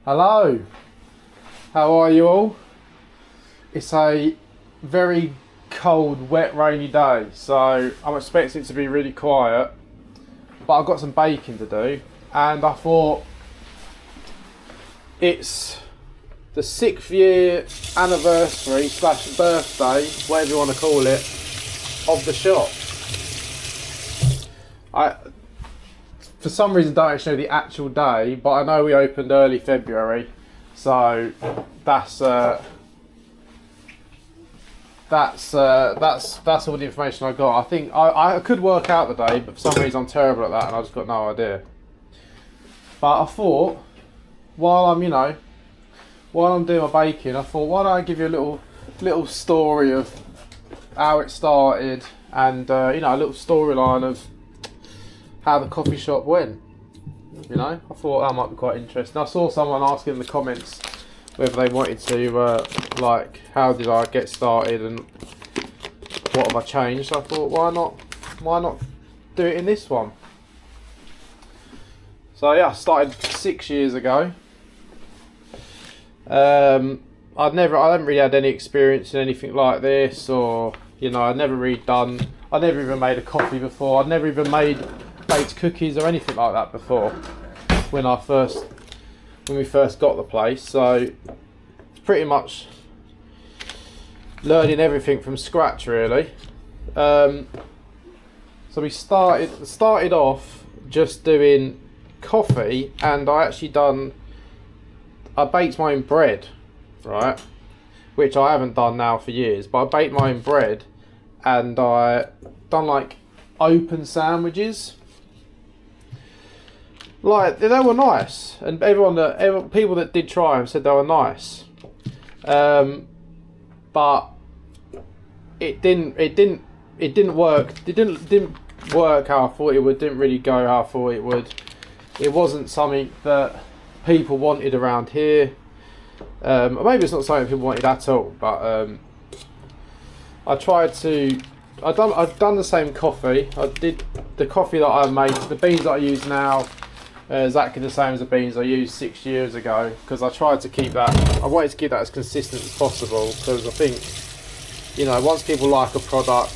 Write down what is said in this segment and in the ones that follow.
Hello, how are you all? It's a very cold, wet, rainy day, so I'm expecting it to be really quiet, but I've got some baking to do, and I thought it's the 6th year anniversary / birthday, whatever you want to call it, of the shop. For some reason, don't actually know the actual day, but I know we opened early February, so that's all the information I got. I think I could work out the day, but for some reason I'm terrible at that, and I just got no idea. But I thought, while I'm doing my baking, I thought, why don't I give you a little story of how it started, and a little storyline of how the coffee shop went. I thought that might be quite interesting. I saw someone asking in the comments whether they wanted to how did I get started and what have I changed. So I thought, why not do it in this one. So yeah, I started 6 years ago. I haven't really had any experience in anything like this, or I never even made a coffee before. I'd never even baked cookies or anything like that before when we first got the place. So it's pretty much learning everything from scratch, really. So we started off just doing coffee, and I baked my own bread, right? Which I haven't done now for years, but I baked my own bread, and I done open sandwiches. They were nice, and people that did try them said they were nice. But it didn't work. It didn't work how I thought it would. Didn't really go how I thought it would. It wasn't something that people wanted around here. Maybe it's not something people wanted at all. But I've done the same coffee. I did the coffee that I made. The beans that I use now are exactly the same as the beans I used 6 years ago, because I tried to keep that. I wanted to keep that as consistent as possible, because I think once people like a product,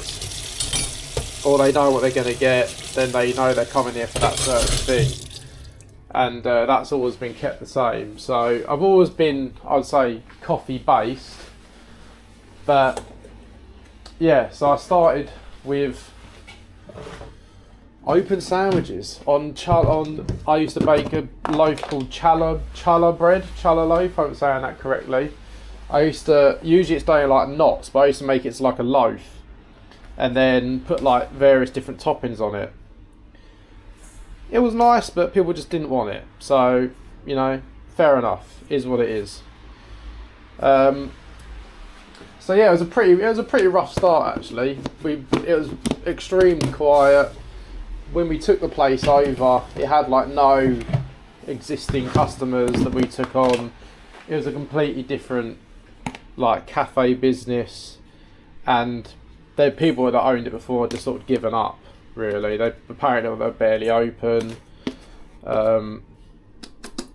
or they know what they're going to get, then they know they're coming here for that certain thing, and that's always been kept the same. So I've always been, I'd say, coffee based, but yeah. So I started with open sandwiches I used to bake a loaf called challah loaf. I hope I'm saying that correctly. Usually it's done like knots, but I used to make it like a loaf, and then put various different toppings on it. It was nice, but people just didn't want it. So fair enough, is what it is. So yeah, it was a pretty rough start actually. It was extremely quiet. When we took the place over, it had no existing customers that we took on. It was a completely different cafe business, and the people that owned it before had just sort of given up, really. They were barely open.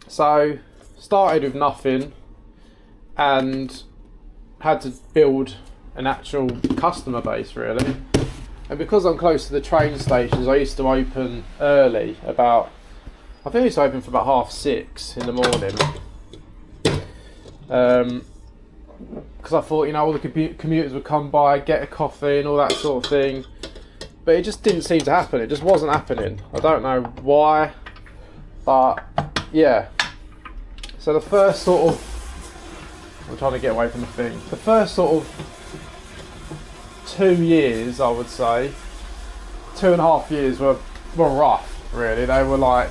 So started with nothing and had to build an actual customer base, really. And because I'm close to the train stations, I used to open early, I think I used to open for about 6:30 in the morning. Because I thought, all the commuters would come by, get a coffee and all that sort of thing. But it just didn't seem to happen. It just wasn't happening. I don't know why, but yeah. So the first I'm trying to get away from the thing. The first 2 years, I would say, 2.5 years were rough, really. They were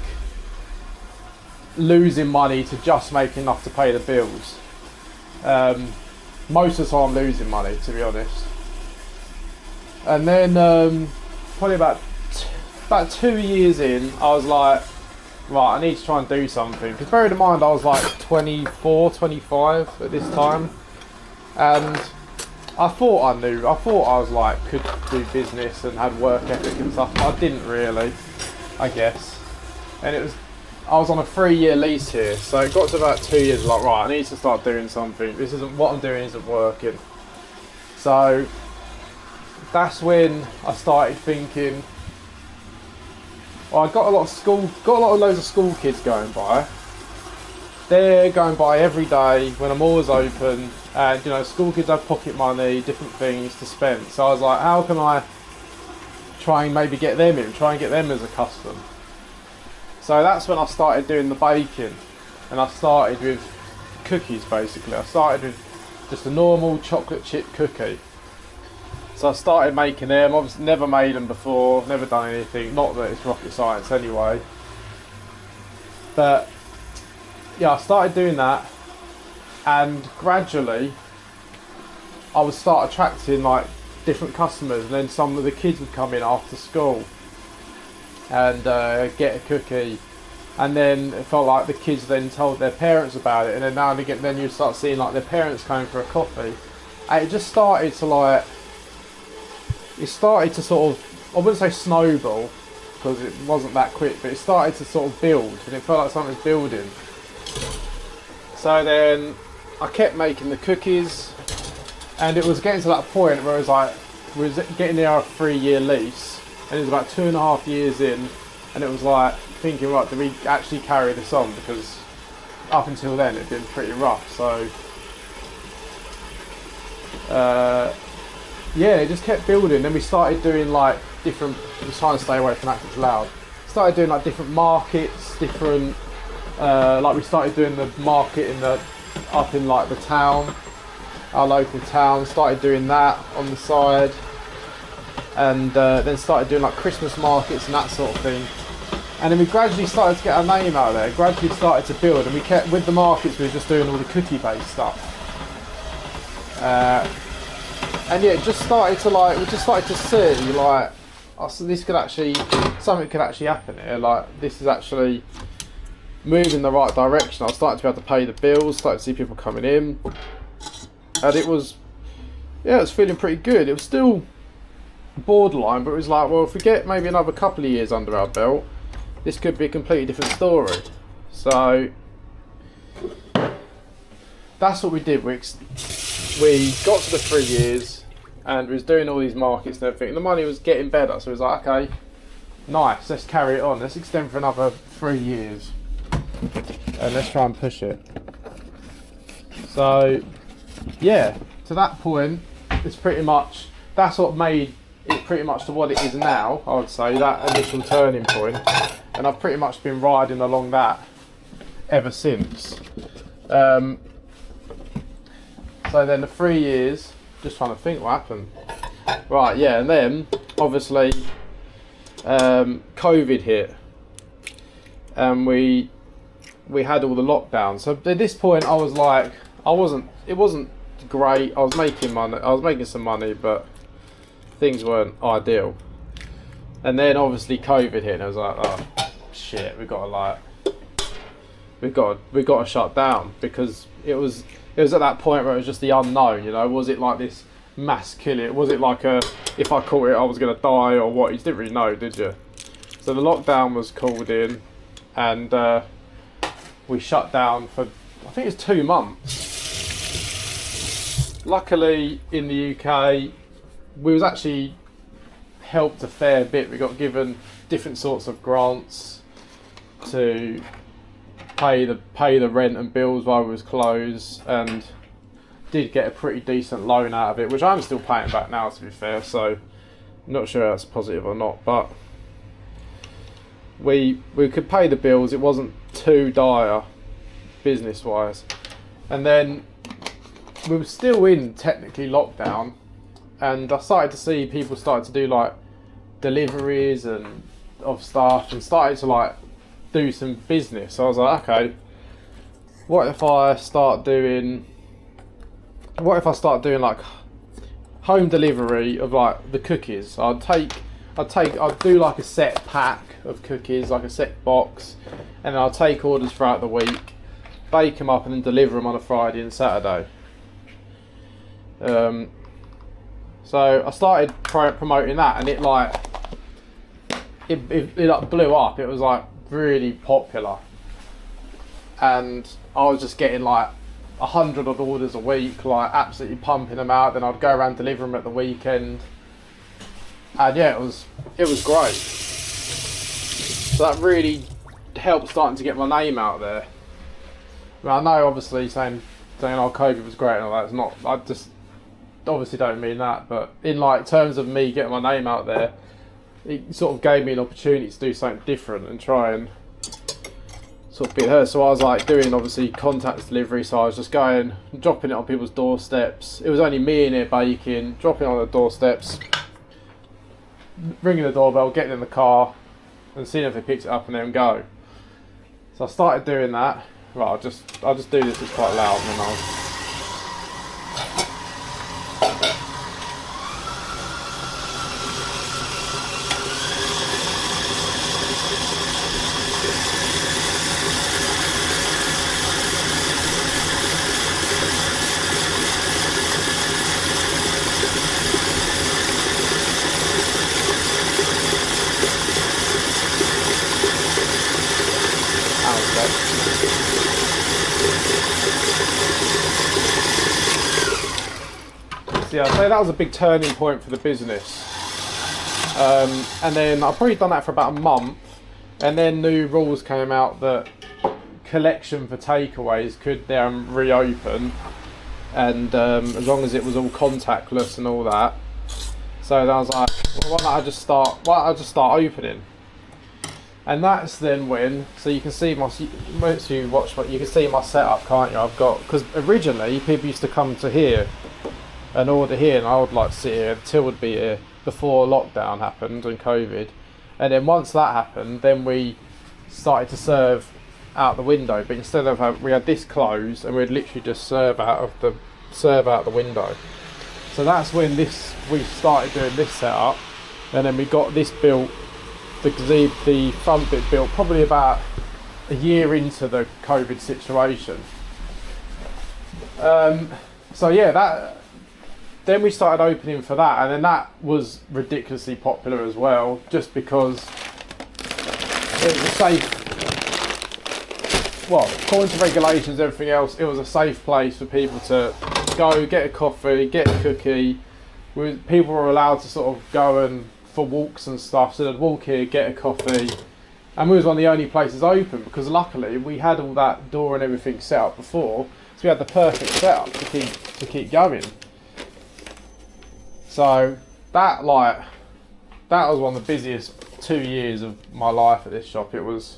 losing money to just make enough to pay the bills. Most of the time losing money, to be honest. And then probably about 2 years in, I was like, right, I need to try and do something. Because bear in mind, I was 24, 25 at this time, and I thought I was could do business and had work ethic and stuff, but I didn't really, I guess. And I was on a 3-year lease here, so it got to about 2 years, like, right, I need to start doing something. This isn't, what I'm doing isn't working. So that's when I started thinking, well, I got a lot of loads of school kids going by. They're going by every day when I'm always open, and you know, school kids have pocket money, different things to spend. So I was like, how can I try and maybe get them in, try and get them as a custom? So that's when I started doing the baking, and I started with cookies basically. I started with just a normal chocolate chip cookie. So I started making them. I've never made them before, never done anything, not that it's rocket science anyway. But yeah, I started doing that, and gradually I would start attracting like different customers, and then some of the kids would come in after school and get a cookie, and then it felt like the kids then told their parents about it, and then now and again then you start seeing like their parents coming for a coffee, and it just started to like, it started to sort of, I wouldn't say snowball because it wasn't that quick, but it started to sort of build, and it felt like something was building. So then I kept making the cookies, and it was getting to that point where it was like, we was getting near a 3-year lease, and it was about 2.5 years in, and it was like thinking, right, do we actually carry this on? Because up until then it'd been pretty rough. So yeah, it just kept building. Then we started doing like different, I was trying to stay away from that 'cause it's loud. Started doing like different markets, different like we started doing the market up in like the town, our local town. Started doing that on the side, and then started doing like Christmas markets and that sort of thing. And then we gradually started to get our name out there. Gradually started to build, and we kept with the markets. We were just doing all the cookie-based stuff. And yeah, it just started to like, we just started to see like, oh, so this could actually, something could actually happen here. Like this is actually moving in the right direction. I was starting to be able to pay the bills, started to see people coming in, and it was, yeah, it was feeling pretty good. It was still borderline, but it was like, well, if we get maybe another couple of years under our belt, this could be a completely different story. So that's what we did. We got to the 3 years, and we was doing all these markets and everything, and the money was getting better. So it was like, okay, nice, let's carry it on. Let's extend for another 3 years, and let's try and push it. So yeah, to that point, it's pretty much, that's what made it pretty much to what it is now, I would say, that initial turning point. And I've pretty much been riding along that ever since. So then the 3 years, just trying to think what happened. Right, yeah, and then obviously COVID hit, and we had all the lockdowns. So at this point I was like, it wasn't great. I was making money, I was making some money, but things weren't ideal. And then obviously COVID hit, and I was like, oh shit, we've got to shut down, because it was at that point where it was just the unknown, you know. Was it like this mass killing? Was it like if I caught it I was going to die or what? You didn't really know, did you? So the lockdown was called in, and we shut down for, I think it was 2 months. Luckily in the UK we was actually helped a fair bit. We got given different sorts of grants to pay the rent and bills while we was closed, and did get a pretty decent loan out of it, which I'm still paying back now, to be fair. So I'm not sure that's positive or not, but we could pay the bills. It wasn't too dire business wise. And then we were still in technically lockdown, and I started to see people started to do like deliveries and of stuff, and started to like do some business. So I was like, okay, what if I start doing like home delivery of like the cookies? I'd do like a set pack of cookies, like a set box, and then I'll take orders throughout the week, bake them up, and then deliver them on a Friday and Saturday. So I started promoting that, and it like blew up. It was like really popular, and I was just getting like 100 odd orders a week, like absolutely pumping them out. Then I'd go around delivering them at the weekend, and yeah, it was great. So that really helped starting to get my name out there. I mean, I know obviously saying oh COVID was great and all that, it's not, I just obviously don't mean that, but in like terms of me getting my name out there, it sort of gave me an opportunity to do something different and try and sort of beat her. So I was like doing obviously contactless delivery, so I was just going, dropping it on people's doorsteps. It was only me in here baking, dropping it on the doorsteps, ringing the doorbell, getting in the car and seeing if they picked it up and then go. So I started doing that. Right, I'll just do this, it's quite loud, and then I'll... Yeah, I'd say that was a big turning point for the business. And then I've probably done that for about a month, and then new rules came out that collection for takeaways could reopen, and as long as it was all contactless and all that. So then I was like, well, why don't I just start opening? And that's then when, so you can see once you watch what you can see my setup, can't you? I've got, because originally people used to come to here and order here, and I would like to sit here, Till would be here before lockdown happened and COVID, and then once that happened, then we started to serve out the window. But instead of we had this closed, and we'd literally just serve out the window. So that's when we started doing this setup, and then we got this built, the front bit built probably about a year into the COVID situation. So yeah, then we started opening for that, and then that was ridiculously popular as well, just because it was a safe, well, according to regulations, everything else, it was a safe place for people to go, get a coffee, get a cookie. People were allowed to sort of go and for walks and stuff, so they'd walk here, get a coffee, and we was one of the only places open, because luckily we had all that door and everything set up before, so we had the perfect setup to keep going. So that was one of the busiest 2 years of my life at this shop. It was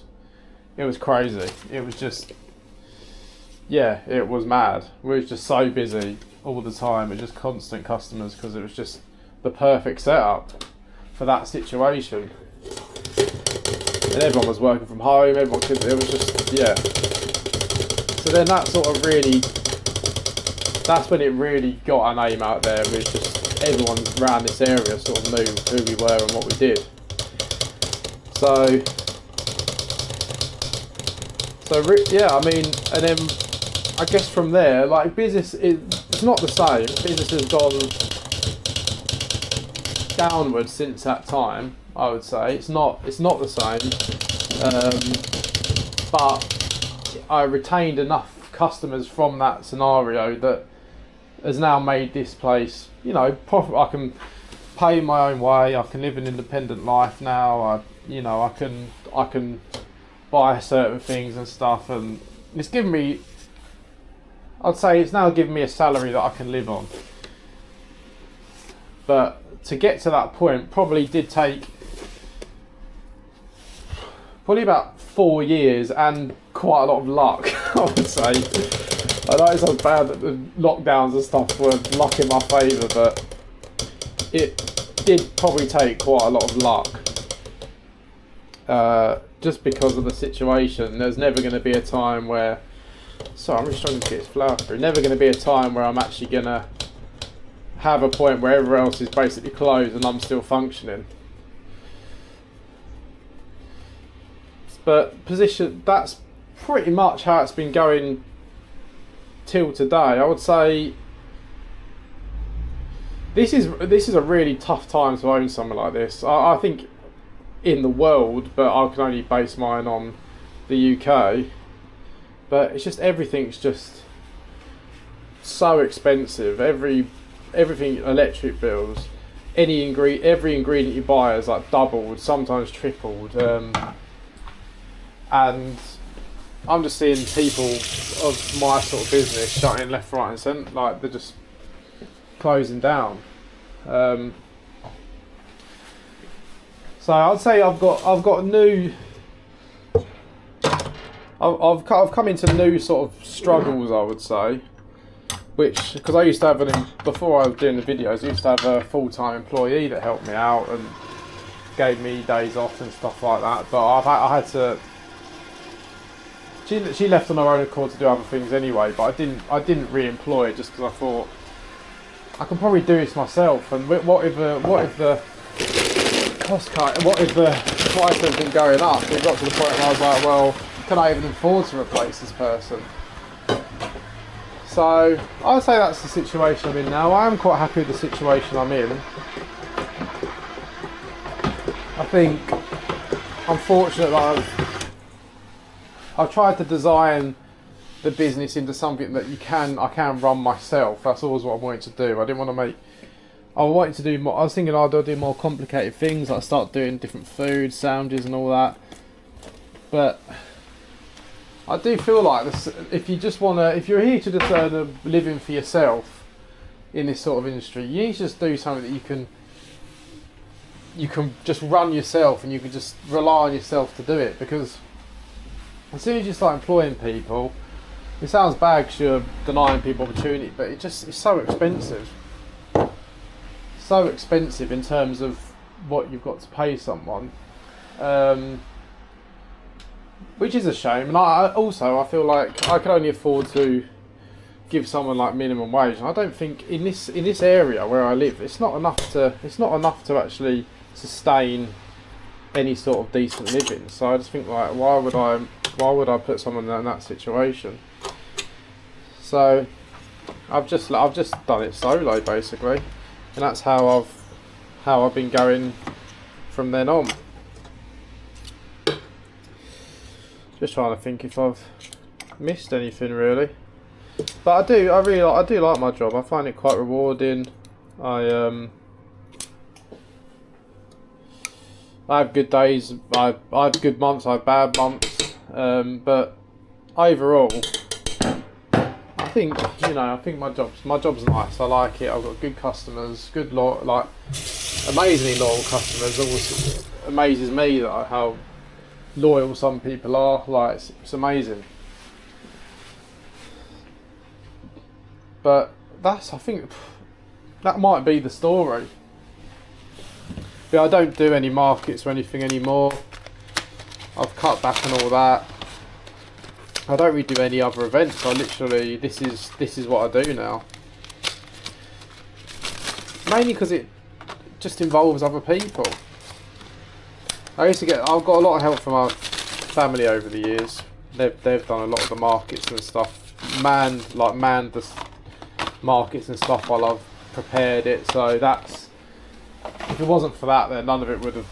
crazy. It was just, yeah, it was mad. We was just so busy all the time. It was just constant customers, because it was just the perfect setup for that situation. And everyone was working from home. It was just, yeah. So then that sort of really, that's when it really got our name out there. It was just, everyone around this area sort of knew who we were and what we did. So yeah, I mean, and then I guess from there, like, business it's not the same. Business has gone downwards since that time, I would say. It's not the same, but I retained enough customers from that scenario that has now made this place, you know, profit. I can pay my own way. I can live an independent life now. I can buy certain things and stuff, and it's given me, I'd say it's now given me a salary that I can live on. But to get to that point probably did take probably about 4 years and quite a lot of luck, I would say. I know it sounds bad that the lockdowns and stuff were luck in my favour, but it did probably take quite a lot of luck. Just because of the situation. There's never going to be a time where... Sorry, I'm really struggling to get this flour through. Never going to be a time where I'm actually going to have a point where everywhere else is basically closed and I'm still functioning. But that's pretty much how it's been going till today. I would say this is a really tough time to own something like this. I think in the world, but I can only base mine on the UK. But it's just everything's just so expensive. Everything, electric bills, every ingredient you buy is like doubled, sometimes tripled, and I'm just seeing people of my sort of business shutting left, right, and centre. Like they're just closing down. So I'd say I've come into new sort of struggles, I would say, which, because I used to have before I was doing the videos, I used to have a full-time employee that helped me out and gave me days off and stuff like that. But I had to. She left on her own accord to do other things anyway. But I didn't re-employ her just because I thought I can probably do this myself. And what if the cost cut? What if the price has been going up? It got to the point where I was like, well, can I even afford to replace this person? So I'd say that's the situation I'm in now. I am quite happy with the situation I'm in. I think I'm fortunate that I've tried to design the business into something that I can run myself. That's always what I wanted to do. I didn't want to make. I wanted to do more. I was thinking I'd do more complicated things, like start doing different food sandwiches and all that. But I do feel like this, if you're here to just earn a living for yourself in this sort of industry, you need to just do something that you can just run yourself and you can just rely on yourself to do it. Because as soon as you start employing people, it sounds bad because you're denying people opportunity, but it's so expensive. So expensive in terms of what you've got to pay someone. Which is a shame, and I feel like I can only afford to give someone like minimum wage, and I don't think in this area where I live, it's not enough to actually sustain any sort of decent living. So I just think, like, why would I put someone in that situation? So I've just done it solo basically, and that's how I've been going from then on. Just trying to think if I've missed anything really, but I do like my job. I find it quite rewarding. I have good days. I have good months. I have bad months. But overall, I think my job's nice. I like it. I've got good customers, amazingly loyal customers. It always amazes me that how loyal some people are. Like it's amazing. But I think that might be the story. But I don't do any markets or anything anymore. I've cut back on all that. I don't really do any other events. I literally this is what I do now. Mainly because it just involves other people. I've got a lot of help from my family over the years. They've done a lot of the markets and stuff. Manned the markets and stuff while I've prepared it. So that's, if it wasn't for that, then none of it would have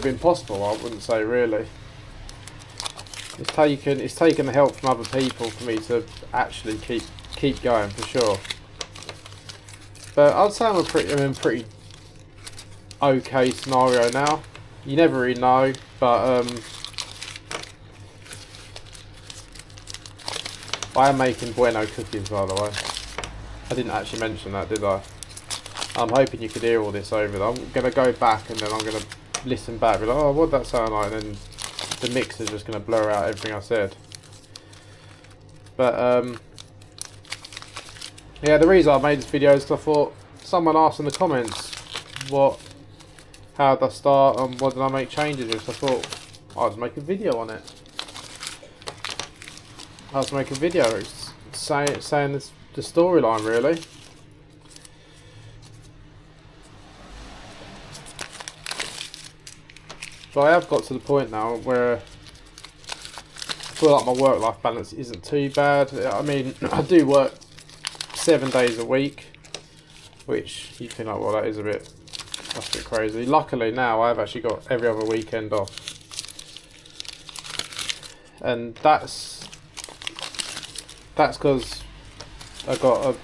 been possible. I wouldn't say really. It's taken the help from other people for me to actually keep going for sure. But I'd say I'm in a pretty okay scenario now. You never really know, but I am making Bueno cookies, by the way. I didn't actually mention that, did I? I'm hoping you could hear all this over. I'm going to go back and then I'm going to listen back. Be like, oh, what did that sound like? And then the mixer's just going to blur out everything I said. But yeah, the reason I made this video is because I thought someone asked in the comments how did I start and what did I make changes with. So I thought I'll just make a video on it. I was making a video saying this, the storyline really. But I have got to the point now where I feel like my work-life balance isn't too bad. I mean, I do work 7 days a week, which you think like, well, that's a bit crazy. Luckily now I've actually got every other weekend off, and that's that's because I got a.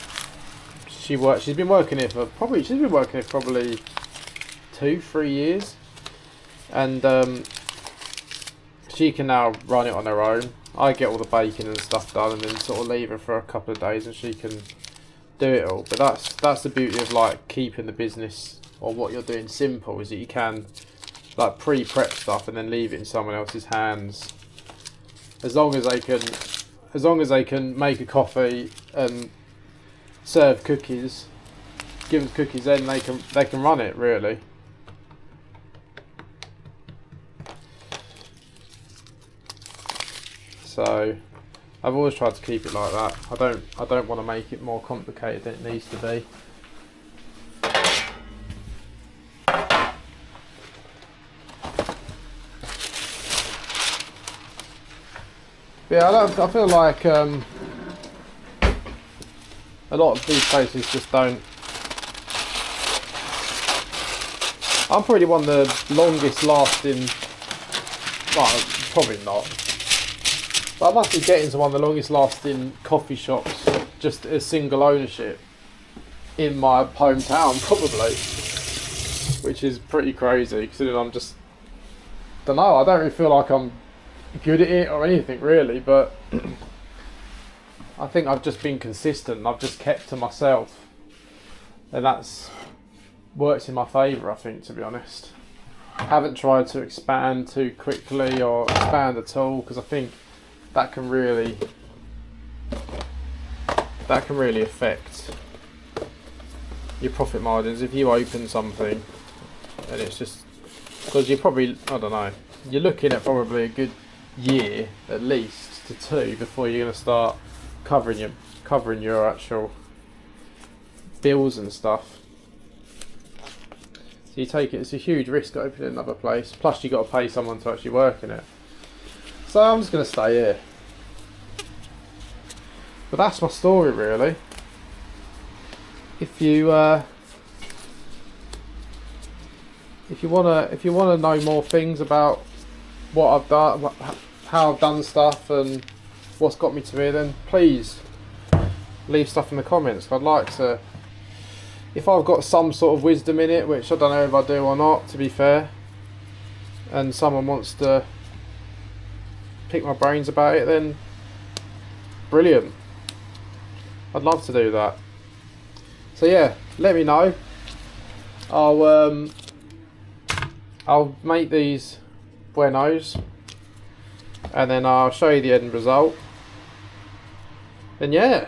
She's been working here for probably 2-3 years, and she can now run it on her own. I get all the baking and stuff done, and then sort of leave her for a couple of days, and she can do it all. But that's the beauty of like keeping the business or what you're doing simple, is that you can like pre-prep stuff and then leave it in someone else's hands. As long as they can make a coffee and serve cookies, give them cookies, then they can run it really. So I've always tried to keep it like that. I don't want to make it more complicated than it needs to be. But yeah, I feel like a lot of these places just don't. I'm probably one of the longest lasting. Well, probably not. But I must be getting to one of the longest lasting coffee shops, just a single ownership, in my hometown probably, which is pretty crazy considering I don't really feel like I'm good at it or anything really, but I think I've just been consistent. I've just kept to myself, and that's worked in my favour, I think, to be honest. I haven't tried to expand too quickly or expand at all, because I think that can really affect your profit margins if you open something and it's just because you're probably, I don't know, you're looking at probably a good year at least to 2 before you're going to start covering your actual bills and stuff. So you take it's a huge risk opening another place, plus you got to pay someone to actually work in it. So I'm just going to stay here. But that's my story really. If you wanna know more things about what I've done, how I've done stuff, and what's got me to here, then please leave stuff in the comments. I'd like to, if I've got some sort of wisdom in it, which I don't know if I do or not, to be fair, and someone wants to pick my brains about it, then brilliant. I'd love to do that. So yeah, let me know. I'll make these buenos, and then I'll show you the end result. And yeah.